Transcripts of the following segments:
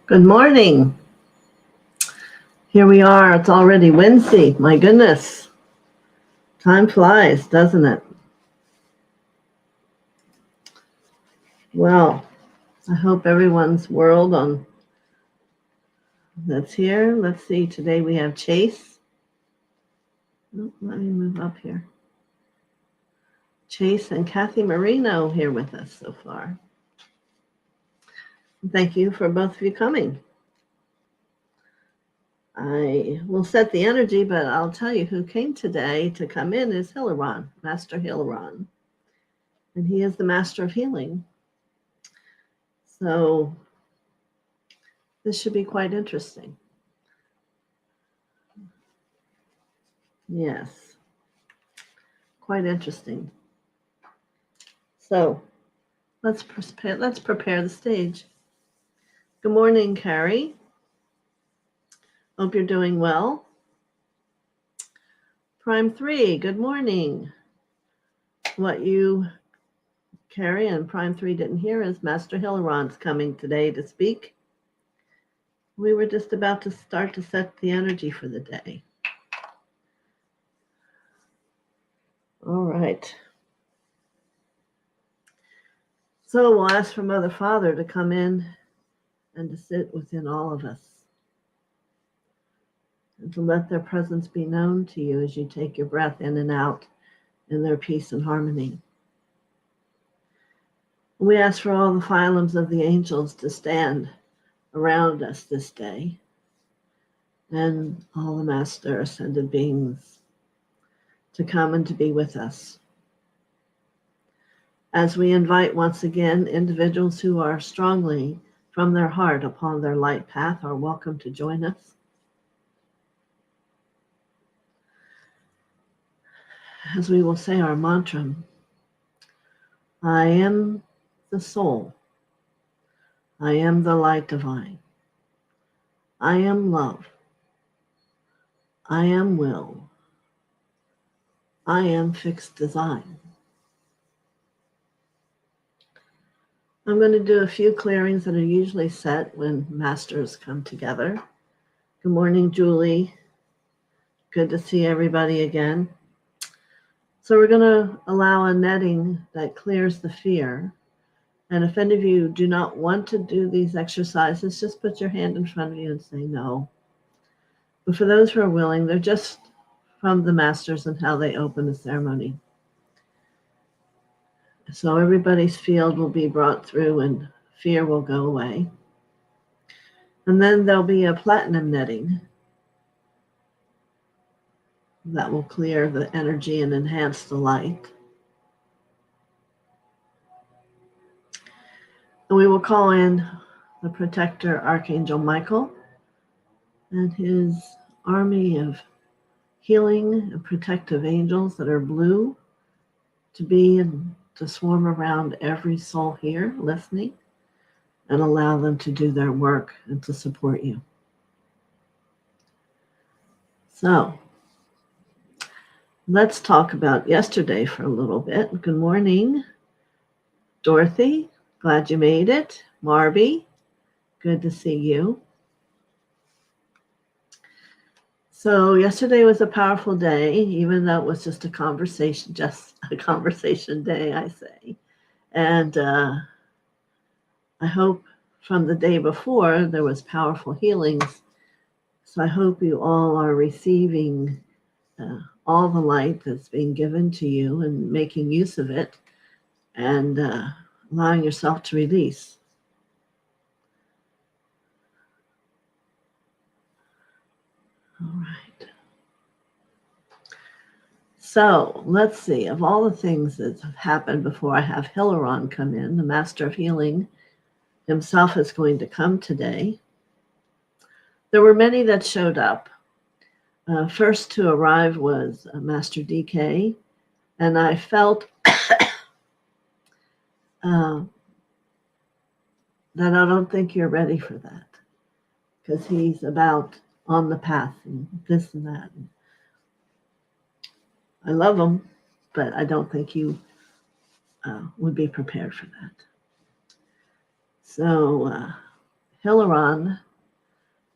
Good morning. Here we are. It's already Wednesday. My goodness. Time flies, doesn't it? Well, I hope everyone's world that's here. Let's see. Today we have Chase. Oh, let me move up here. Chase and Kathy Marino here with us so far. Thank you for both of you coming. I will set the energy, but I'll tell you who came today to come in is Hilaron, Master Hilaron. And he is the Master of Healing. So this should be quite interesting. Yes, quite interesting. So let's prepare the stage. Good morning, Carrie. Hope you're doing well. Prime 3, good morning. What you, Carrie, and Prime 3 didn't hear is Master Hilaron's coming today to speak. We were just about to start to set the energy for the day. All right. So we'll ask for Mother Father to come in and to sit within all of us, and to let their presence be known to you as you take your breath in and out in their peace and harmony. We ask for all the phylums of the angels to stand around us this day, and all the Master Ascended Beings to come and to be with us. As we invite once again, individuals who are strongly from their heart upon their light path are welcome to join us. As we will say our mantra, I am the soul. I am the light divine. I am love. I am will. I am fixed design. I'm going to do a few clearings that are usually set when masters come together. Good morning, Julie. Good to see everybody again. So we're going to allow a netting that clears the fear. And if any of you do not want to do these exercises, just put your hand in front of you and say no. But for those who are willing, they're just from the masters and how they open the ceremony. So everybody's field will be brought through and fear will go away. And then there'll be a platinum netting that will clear the energy and enhance the light. And we will call in the protector, Archangel Michael, and his army of healing and protective angels that are blue to be and to swarm around every soul here listening and allow them to do their work and to support you. So let's talk about yesterday for a little bit. Good morning, Dorothy. Glad you made it. Marby, good to see you. So yesterday was a powerful day, even though it was just a conversation day, I say. And I hope from the day before there was powerful healings. So I hope you all are receiving all the light that's being given to you and making use of it and allowing yourself to release. All right. So let's see, of all the things that have happened before I have Hilaron come in, the Master of Healing himself is going to come today. There were many that showed up. First to arrive was Master DK, and I felt that I don't think you're ready for that, because he's about on the path and this and that. I love him, but I don't think you would be prepared for that. So Hilaron,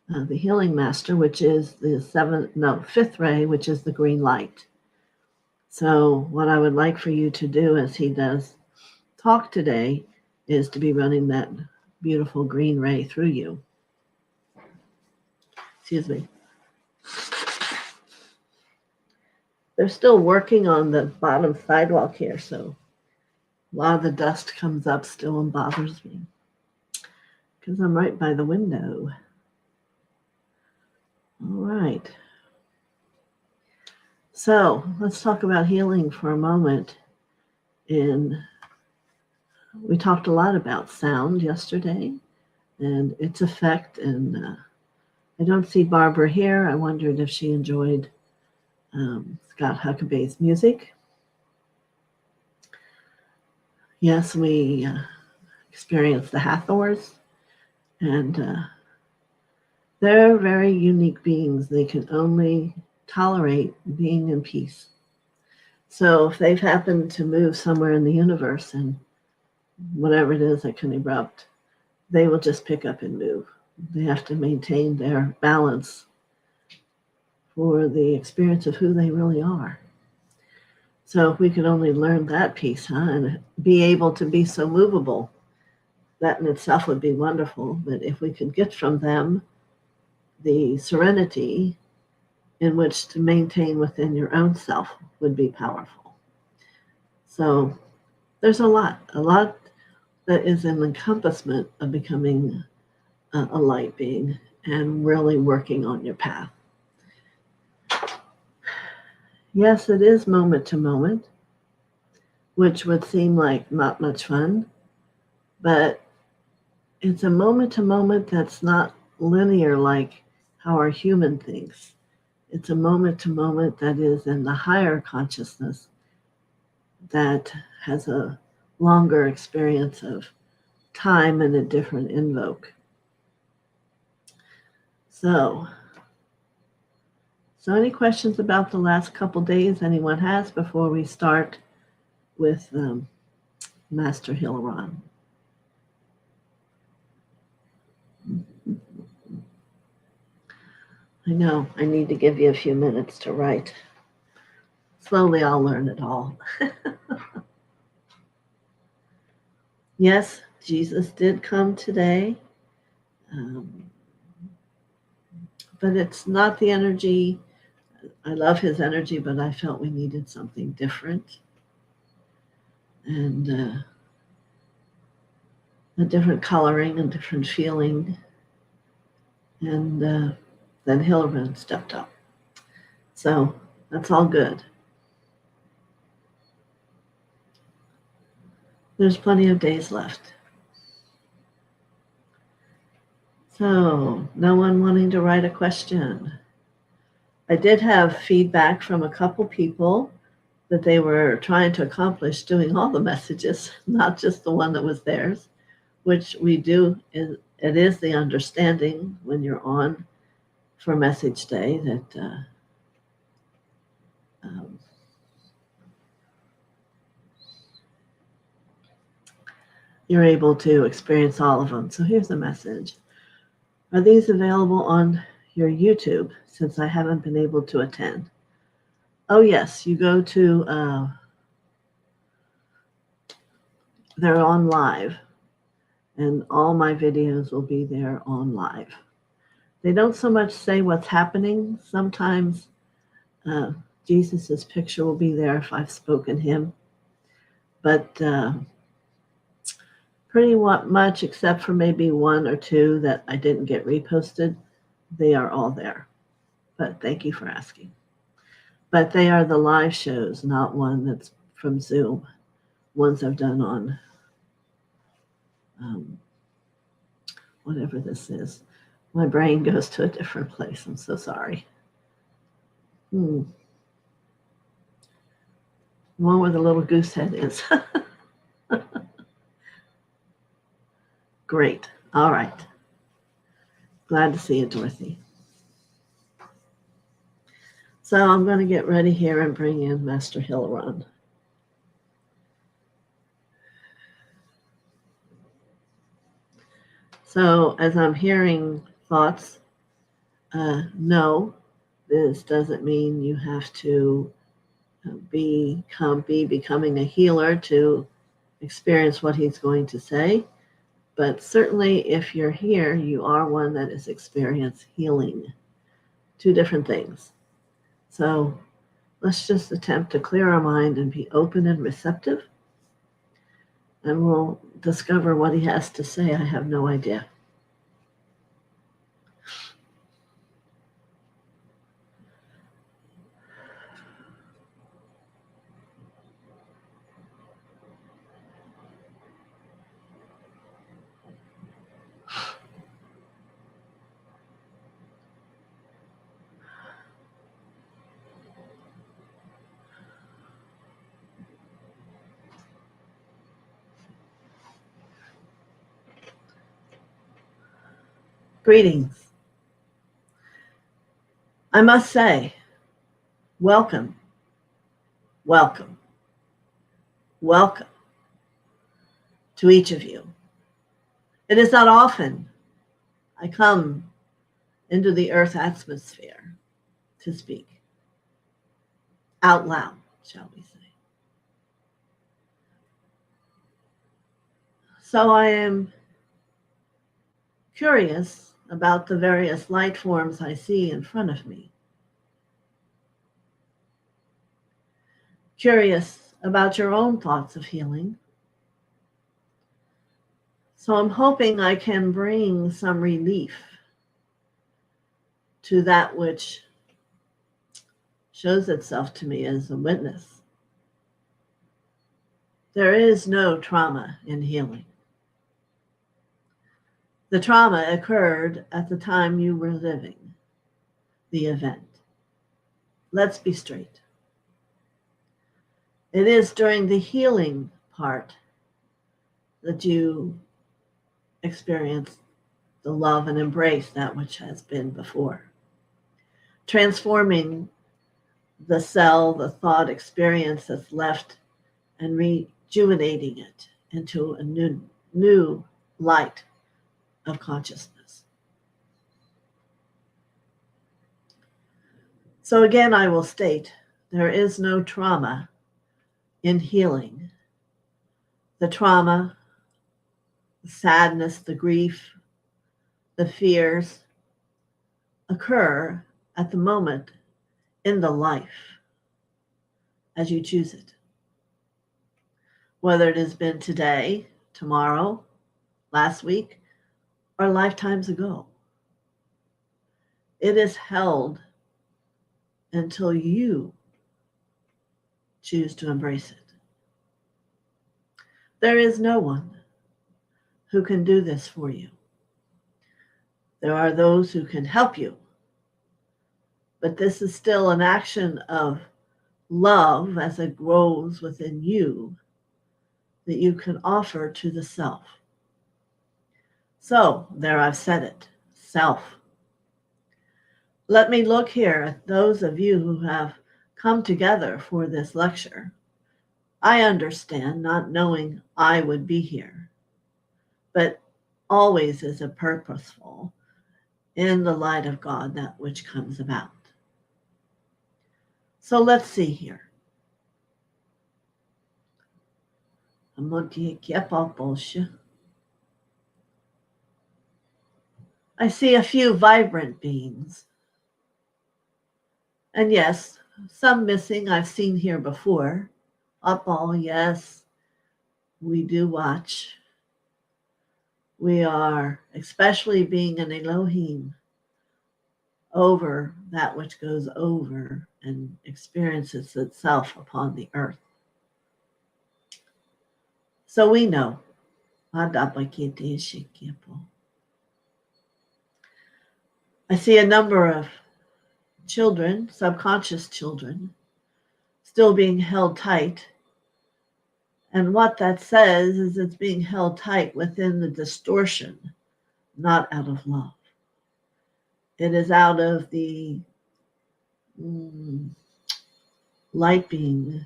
the healing master, which is the fifth ray, which is the green light. So what I would like for you to do as he does talk today is to be running that beautiful green ray through you. Excuse me. They're still working on the bottom sidewalk here, so a lot of the dust comes up still and bothers me because I'm right by the window. All right. So let's talk about healing for a moment. We talked a lot about sound yesterday and its effect. And I don't see Barbara here. I wondered if she enjoyed Scott Huckabay's music. Yes, we experienced the Hathors, and they're very unique beings. They can only tolerate being in peace. So if they've happened to move somewhere in the universe and whatever it is that can erupt, they will just pick up and move. They have to maintain their balance for the experience of who they really are. So if we could only learn that piece, and be able to be so movable, that in itself would be wonderful. But if we could get from them the serenity in which to maintain within your own self would be powerful. So there's a lot that is an encompassment of becoming a light being and really working on your path. Yes, it is moment to moment, which would seem like not much fun, but it's a moment to moment that's not linear like how our human thinks. It's a moment to moment that is in the higher consciousness that has a longer experience of time and a different invoke. So any questions about the last couple days anyone has before we start with Master Hilaron? I know, I need to give you a few minutes to write. Slowly I'll learn it all. Yes, Jesus did come today. But it's not the energy. I love his energy, but I felt we needed something different. And a different coloring, a different feeling. And then Hilaron stepped up. So that's all good. There's plenty of days left. So no one wanting to write a question. I did have feedback from a couple people that they were trying to accomplish doing all the messages, not just the one that was theirs, which we do. It is the understanding when you're on for message day that you're able to experience all of them. So here's the message. Are these available on your YouTube since I haven't been able to attend? Oh, yes. You go to, they're on live, and all my videos will be there on live. They don't so much say what's happening. Sometimes Jesus's picture will be there if I've spoken him. But pretty much, except for maybe one or two that I didn't get reposted, they are all there. But thank you for asking. But they are the live shows, not one that's from Zoom. Ones I've done on whatever this is. My brain goes to a different place. I'm so sorry. One where the little goose head is. Great. All right. Glad to see you, Dorothy. So I'm going to get ready here and bring in Master Hilaron. So as I'm hearing thoughts, no, this doesn't mean you have to be becoming a healer to experience what he's going to say. But certainly if you're here, you are one that is experiencing healing. Two different things. So let's just attempt to clear our mind and be open and receptive. And we'll discover what he has to say. I have no idea. Greetings. I must say, welcome, welcome, welcome to each of you. It is not often I come into the earth atmosphere to speak out loud, shall we say. So I am curious about the various light forms I see in front of me. Curious about your own thoughts of healing. So I'm hoping I can bring some relief to that which shows itself to me as a witness. There is no trauma in healing. The trauma occurred at the time you were living the event. Let's be straight. It is during the healing part that you experience the love and embrace that which has been before. Transforming the cell, the thought experience that's left and rejuvenating it into a new light of consciousness. So again, I will state, there is no trauma in healing. The trauma, the sadness, the grief, the fears occur at the moment in the life as you choose it. Whether it has been today, tomorrow, last week, or lifetimes ago. It is held until you choose to embrace it. There is no one who can do this for you. There are those who can help you, but this is still an action of love as it grows within you that you can offer to the self. So, there I've said it, self. Let me look here at those of you who have come together for this lecture. I understand not knowing I would be here, but always is a purposeful in the light of God that which comes about. So let's see here. I see a few vibrant beings. And yes, some missing I've seen here before. Up-all, yes, we do watch. We are, especially being an Elohim, over that which goes over and experiences itself upon the earth. So we know. I see a number of children, subconscious children, still being held tight. And what that says is it's being held tight within the distortion, not out of love. It is out of the light being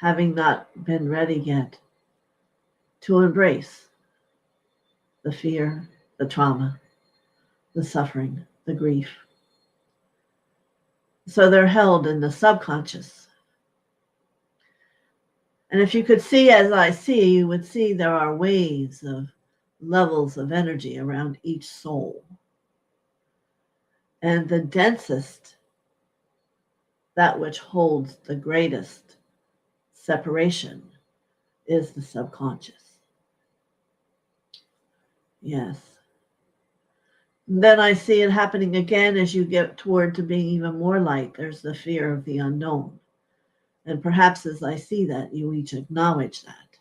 having not been ready yet to embrace the fear, the trauma, the suffering, the grief. So they're held in the subconscious. And if you could see as I see, you would see there are waves of levels of energy around each soul. And the densest, that which holds the greatest separation, is the subconscious. Yes. And then I see it happening again as you get toward to being even more light. There's the fear of the unknown. And perhaps as I see that, you each acknowledge that.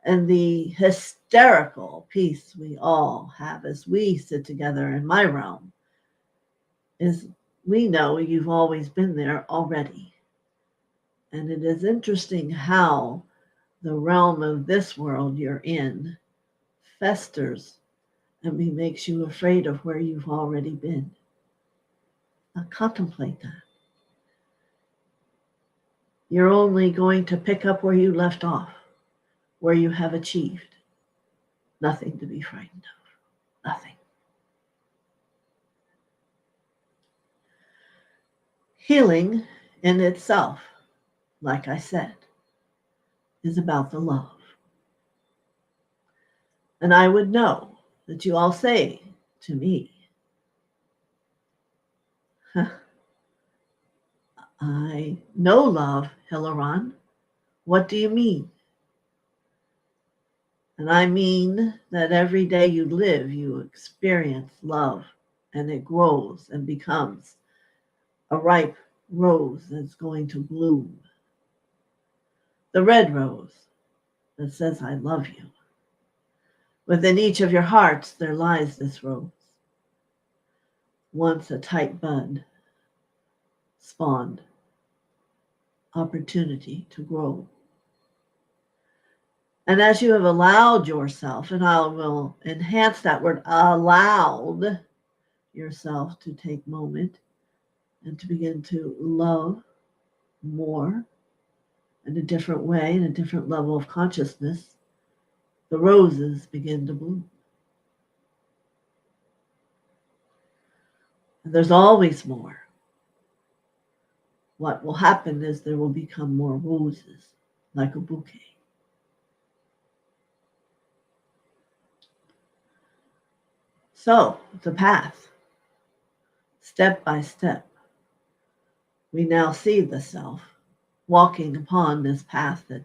And the hysterical peace we all have as we sit together in my realm is we know you've always been there already. And it is interesting how the realm of this world you're in festers and makes you afraid of where you've already been. Now contemplate that. You're only going to pick up where you left off, where you have achieved. Nothing to be frightened of. Nothing. Healing in itself, like I said, is about the love. And I would know that you all say to me, I know love, Hilaron. What do you mean? And I mean that every day you live, you experience love, and it grows and becomes a ripe rose that's going to bloom. The red rose that says, I love you. Within each of your hearts, there lies this rose. Once a tight bud spawned opportunity to grow. And as you have allowed yourself, and I will enhance that word, allowed yourself to take moment and to begin to love more in a different way, in a different level of consciousness, the roses begin to bloom. And there's always more. What will happen is there will become more roses, like a bouquet. So, the path, step by step, we now see the self walking upon this path that,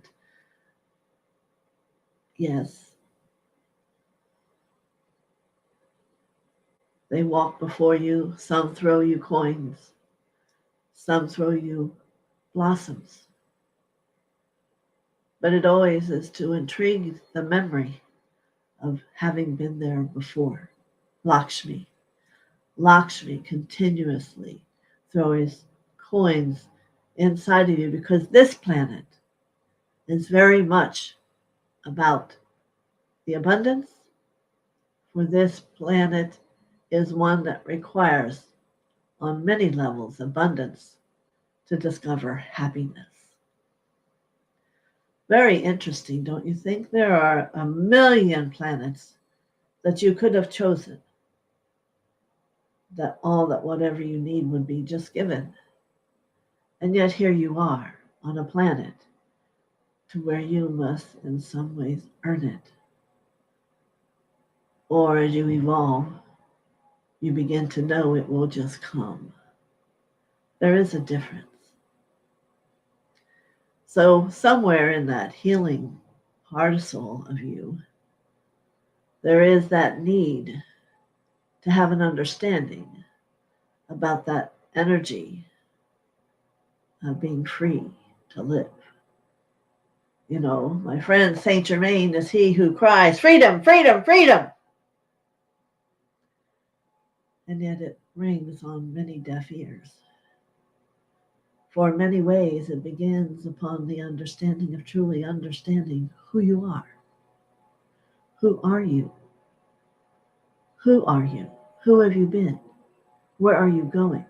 yes, they walk before you. Some throw you coins. Some throw you blossoms. But it always is to intrigue the memory of having been there before. Lakshmi. Lakshmi continuously throws coins inside of you because this planet is very much about the abundance. For this planet is one that requires, on many levels, abundance to discover happiness. Very interesting, don't you think? There are a million planets that you could have chosen, that whatever you need would be just given. And yet here you are on a planet to where you must in some ways earn it. Or as you evolve, you begin to know it will just come. There is a difference. So somewhere in that healing parcel of you, there is that need to have an understanding about that energy of being free to live. You know, my friend Saint Germain is he who cries, freedom, freedom, freedom. And yet it rings on many deaf ears. For in many ways, it begins upon the understanding of truly understanding who you are. Who are you? Who are you? Who have you been? Where are you going?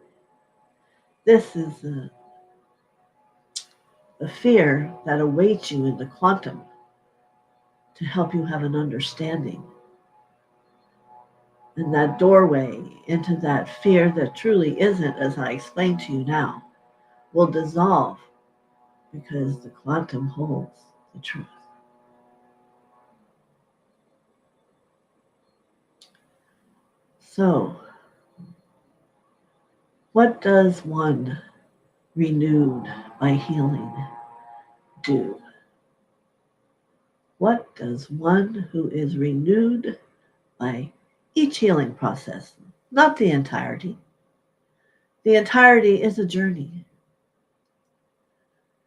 This is the fear that awaits you in the quantum to help you have an understanding And that doorway into that fear that truly isn't, as I explained to you now, will dissolve because the quantum holds the truth. So, what does one renewed by healing do? What does one who is renewed by each healing process, not the entirety? The entirety is a journey.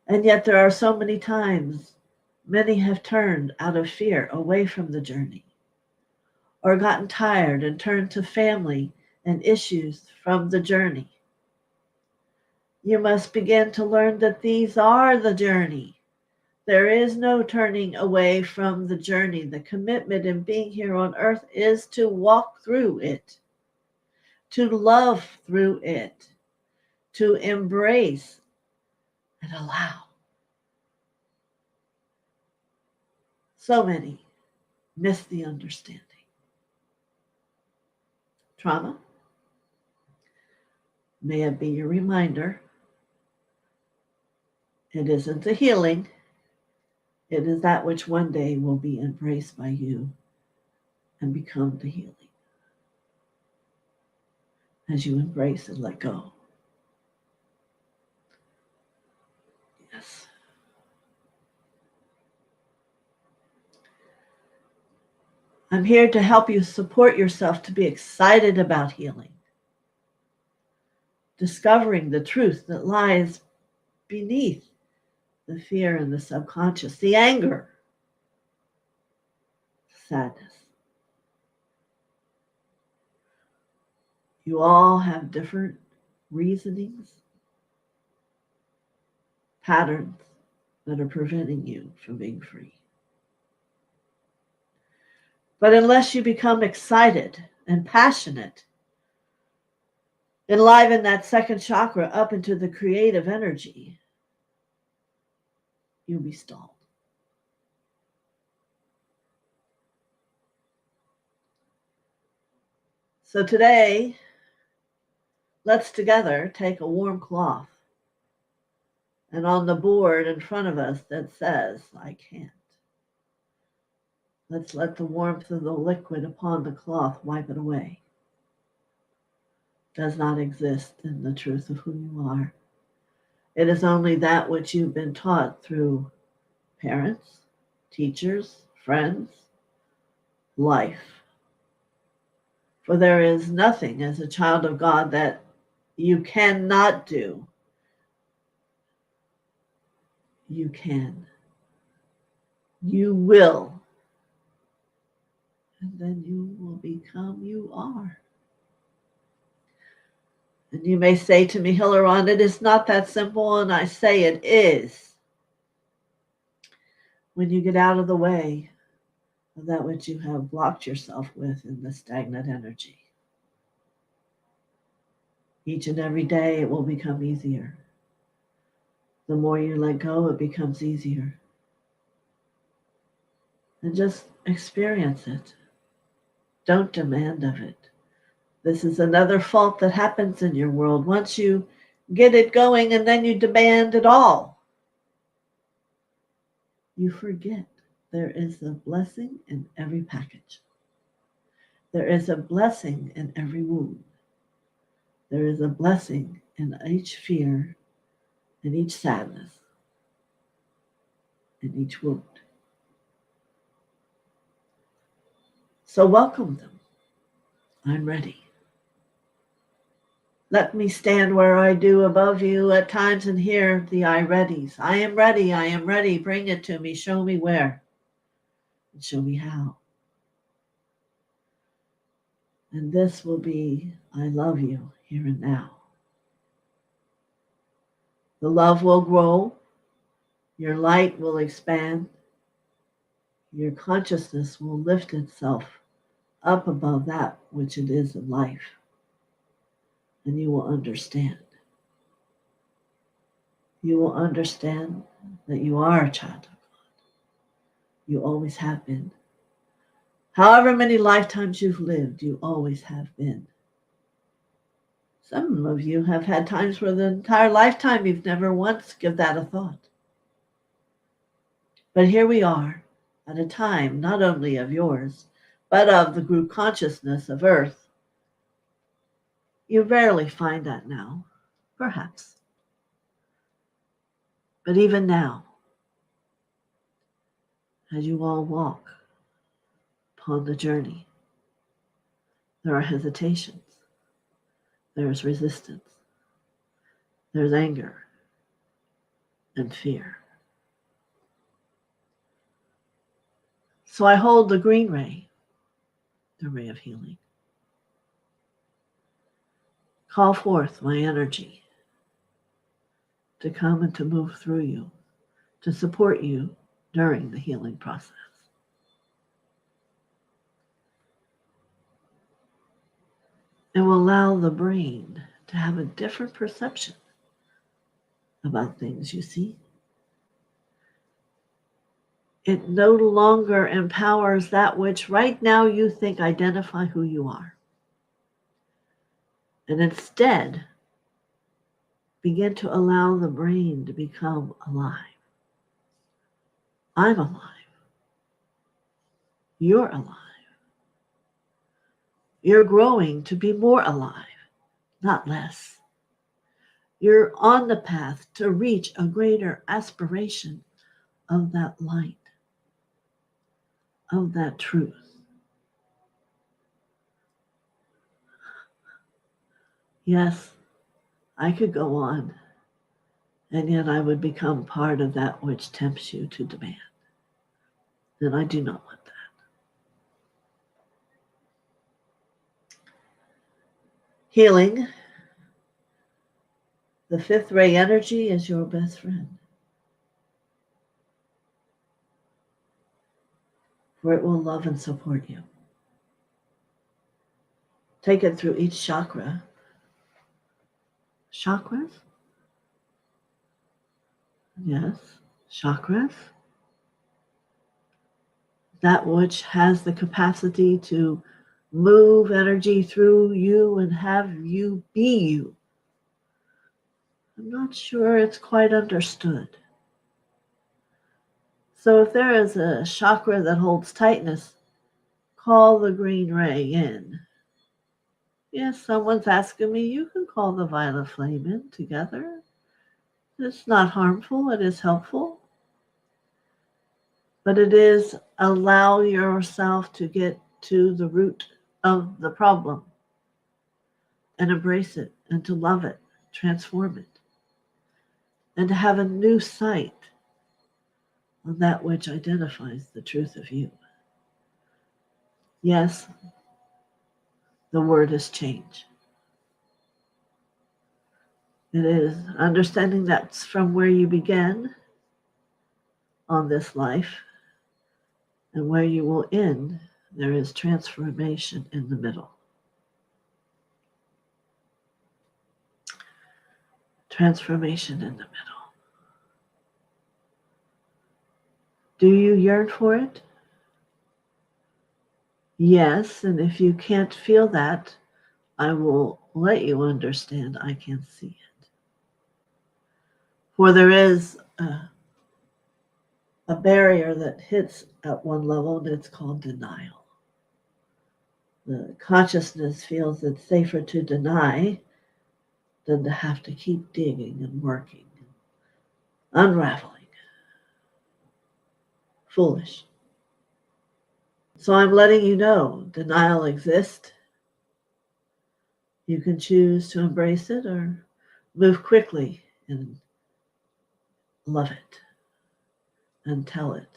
And yet there are so many times many have turned out of fear away from the journey, or gotten tired and turned to family and issues from the journey. You must begin to learn that these are the journey. There is no turning away from the journey. The commitment in being here on earth is to walk through it, to love through it, to embrace and allow. So many miss the understanding. Trauma, may it be your reminder, it isn't a healing, it is that which one day will be embraced by you and become the healing as you embrace and let go. Yes. I'm here to help you support yourself to be excited about healing, discovering the truth that lies beneath the fear and the subconscious, the anger, sadness. You all have different reasonings, patterns that are preventing you from being free. But unless you become excited and passionate, enliven that second chakra up into the creative energy, you'll be stalled. So today, let's together take a warm cloth and on the board in front of us that says, I can't. Let's let the warmth of the liquid upon the cloth wipe it away. Does not exist in the truth of who you are. It is only that which you've been taught through parents, teachers, friends, life. For there is nothing as a child of God that you cannot do. You can. You will. And then you will become you are. And you may say to me, Hilaron, it is not that simple, and I say it is. When you get out of the way of that which you have blocked yourself with in the stagnant energy. Each and every day it will become easier. The more you let go, it becomes easier. And just experience it. Don't demand of it. This is another fault that happens in your world. Once you get it going and then you demand it all, you forget there is a blessing in every package. There is a blessing in every wound. There is a blessing in each fear, in each sadness, in each wound. So welcome them. I'm ready. Let me stand where I do above you at times and hear the I readies. I am ready. I am ready. Bring it to me. Show me where. And show me how. And this will be, I love you here and now. The love will grow. Your light will expand. Your consciousness will lift itself up above that which it is in life. And you will understand. You will understand that you are a child of God. You always have been. However many lifetimes you've lived, you always have been. Some of you have had times where the entire lifetime you've never once given that a thought. But here we are, at a time not only of yours, but of the group consciousness of Earth. You rarely find that now, perhaps. But even now, as you all walk upon the journey, there are hesitations, there's resistance, there's anger and fear. So I hold the green ray, the ray of healing. Call forth my energy to come and to move through you, to support you during the healing process. It will allow the brain to have a different perception about things, you see. It no longer empowers that which right now you think identify who you are. And instead, begin to allow the brain to become alive. I'm alive. You're alive. You're growing to be more alive, not less. You're on the path to reach a greater aspiration of that light, of that truth. Yes, I could go on, and yet I would become part of that which tempts you to demand. And I do not want that. Healing, the fifth ray energy is your best friend. For it will love and support you. Take it through each chakra. Chakras? Yes, chakras. That which has the capacity to move energy through you and have you be you. I'm not sure it's quite understood. So if there is a chakra that holds tightness, call the green ray in. Yes, someone's asking me, you can call the violet flame in together. It's not harmful, it is helpful. But it is allow yourself to get to the root of the problem and embrace it and to love it, transform it, and to have a new sight on that which identifies the truth of you. Yes, the word is change. It is understanding that's from where you began on this life and where you will end, there is transformation in the middle. Transformation in the middle. Do you yearn for it? Yes, and if you can't feel that, I will let you understand I can see it. For there is a barrier that hits at one level, and it's called denial. The consciousness feels it's safer to deny than to have to keep digging and working, and unraveling. Foolish. So I'm letting you know denial exists. You can choose to embrace it or move quickly and love it and tell it.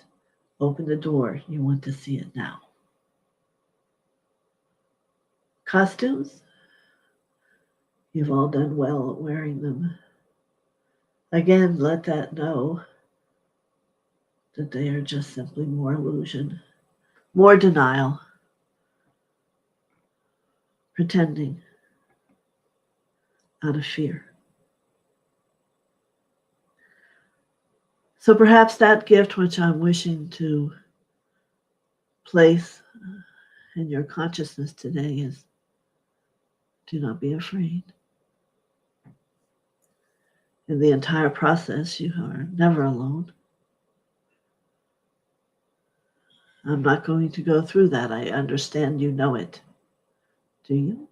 Open the door. You want to see it now. Costumes, you've all done well at wearing them. Again, let that know that they are just simply more illusion, more denial, pretending out of fear. So perhaps that gift which I'm wishing to place And your consciousness today is, do not be afraid. In the entire process, you are never alone. I'm not going to go through that. I understand you know it. Do you?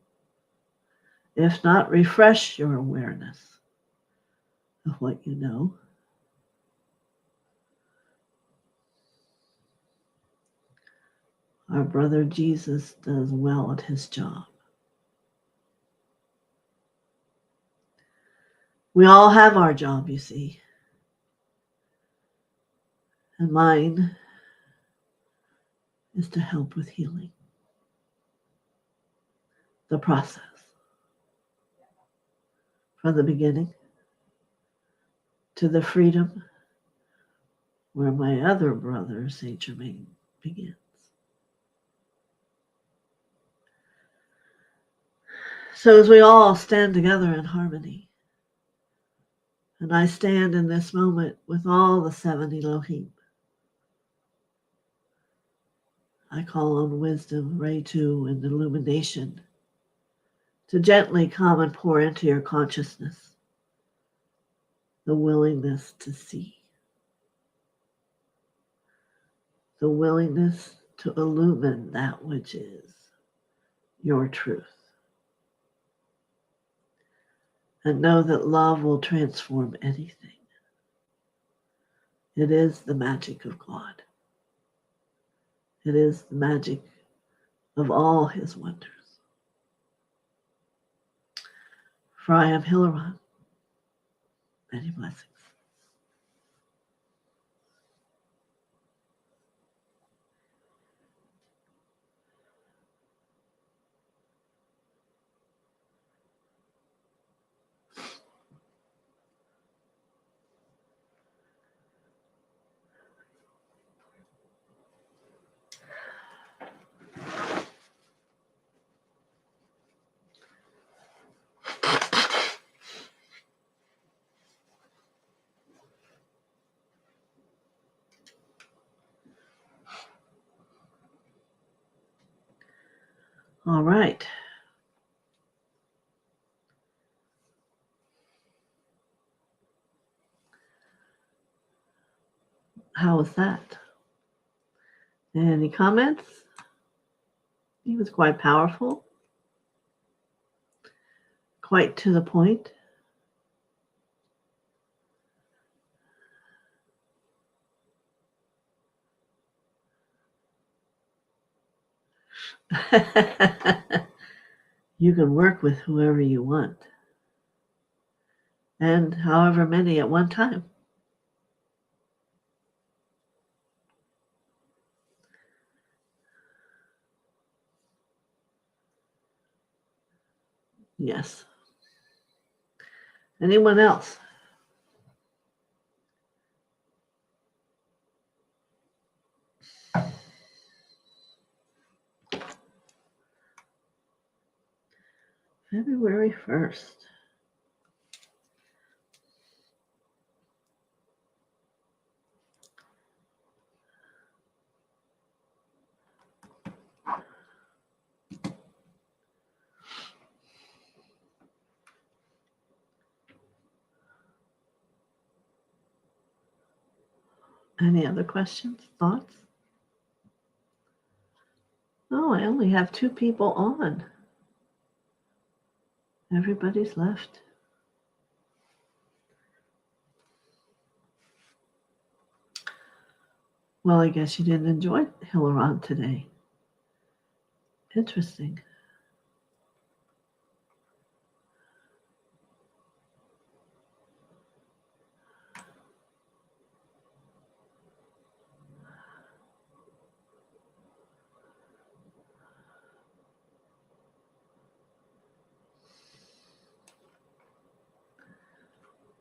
If not, refresh your awareness of what you know. Our brother Jesus does well at his job. We all have our job, you see. And mine is to help with healing. The process. From the beginning to the freedom where my other brother, Saint Germain, begins. So as we all stand together in harmony, and I stand in this moment with all the 7 Elohim, I call on wisdom, Ray-2, and illumination to gently come and pour into your consciousness the willingness to see, the willingness to illumine that which is your truth. And know that love will transform anything. It is the magic of God. It is the magic of all his wonders. For I am Hilaron. Many blessings. All right. How was that? Any comments? He was quite powerful, quite to the point. You can work with whoever you want, and however many at one time. Yes. Anyone else? February 1st. Any other questions, thoughts? Oh, I only have 2 people on. Everybody's left. Well, I guess you didn't enjoy Hilaron today. Interesting.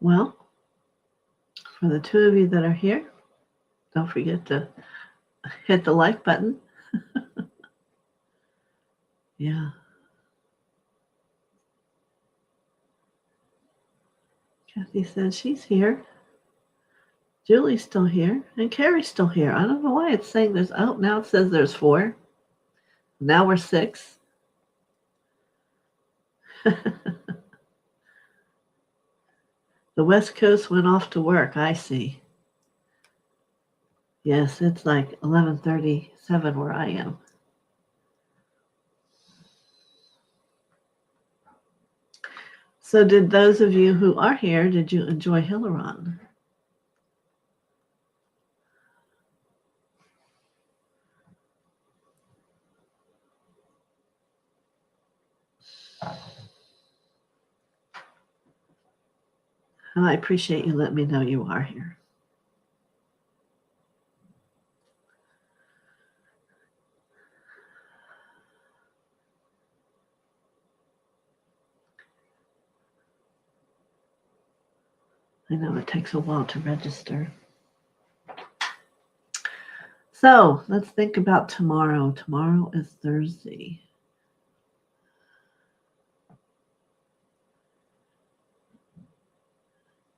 Well, for the 2 of you that are here, don't forget to hit the like button. Yeah. Kathy says she's here. Julie's still here. And Carrie's still here. I don't know why it's saying there's, oh, now it says there's 4. Now we're 6. The West Coast went off to work, I see. Yes, it's like 11:37 where I am. So did those of you who are here, did you enjoy Hilaron? And I appreciate you letting me know you are here. I know it takes a while to register. So let's think about tomorrow. Tomorrow is Thursday.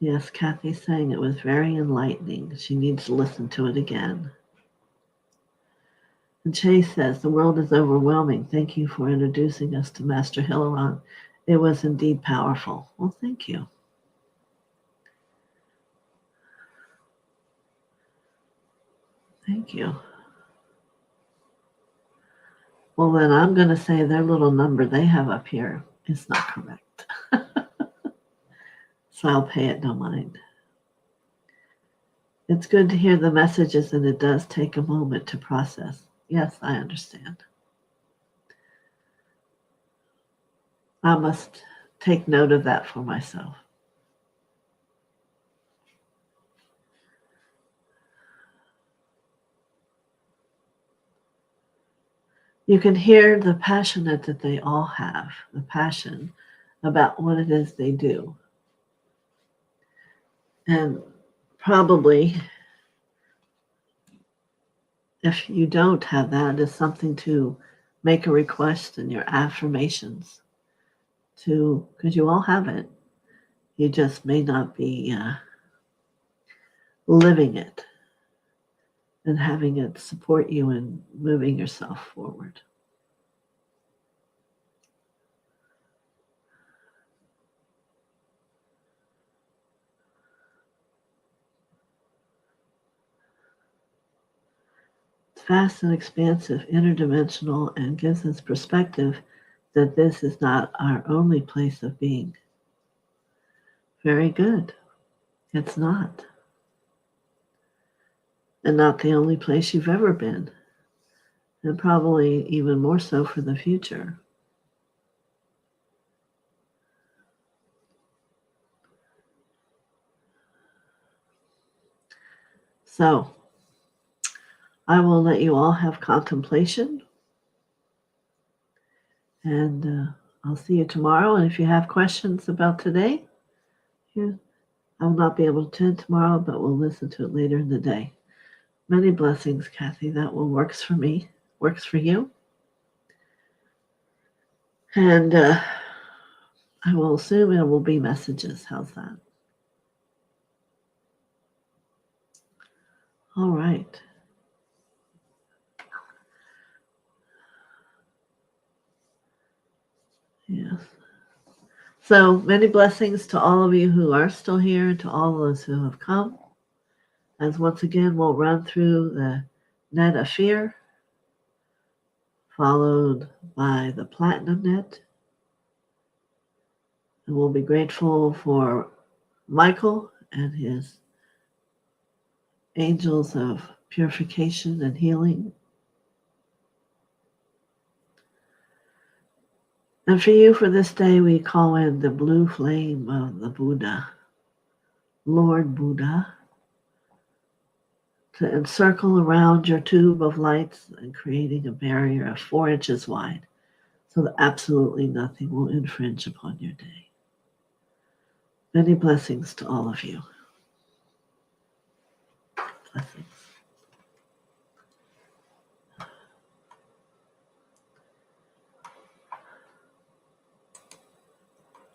Yes, Kathy's saying it was very enlightening. She needs to listen to it again. And Chase says, the world is overwhelming. Thank you for introducing us to Master Hilaron. It was indeed powerful. Well, thank you. Thank you. Well, then I'm going to say their little number they have up here is not correct. So I'll pay it no mind. It's good to hear the messages, and it does take a moment to process. Yes, I understand. I must take note of that for myself. You can hear the passionate that they all have, the passion about what it is they do. And probably, if you don't have that, it's something to make a request in your affirmations to, because you all have it. You just may not be living it and having it support you in moving yourself forward. It's vast and expansive, interdimensional, and gives us perspective that this is not our only place of being. Very good. It's not. And not the only place you've ever been. And probably even more so for the future. So, I will let you all have contemplation. And I'll see you tomorrow. And if you have questions about today, I will not be able to attend tomorrow, but we'll listen to it later in the day. Many blessings, Kathy. That one works for me. Works for you. And I will assume it will be messages. How's that? All right. Yes. So many blessings to all of you who are still here and to all those who have come. As once again, we'll run through the net of fear, followed by the platinum net. And we'll be grateful for Michael and his angels of purification and healing. And for you, for this day, we call in the blue flame of the Buddha, Lord Buddha, to encircle around your tube of lights and creating a barrier of 4 inches wide so that absolutely nothing will infringe upon your day. Many blessings to all of you. Blessings.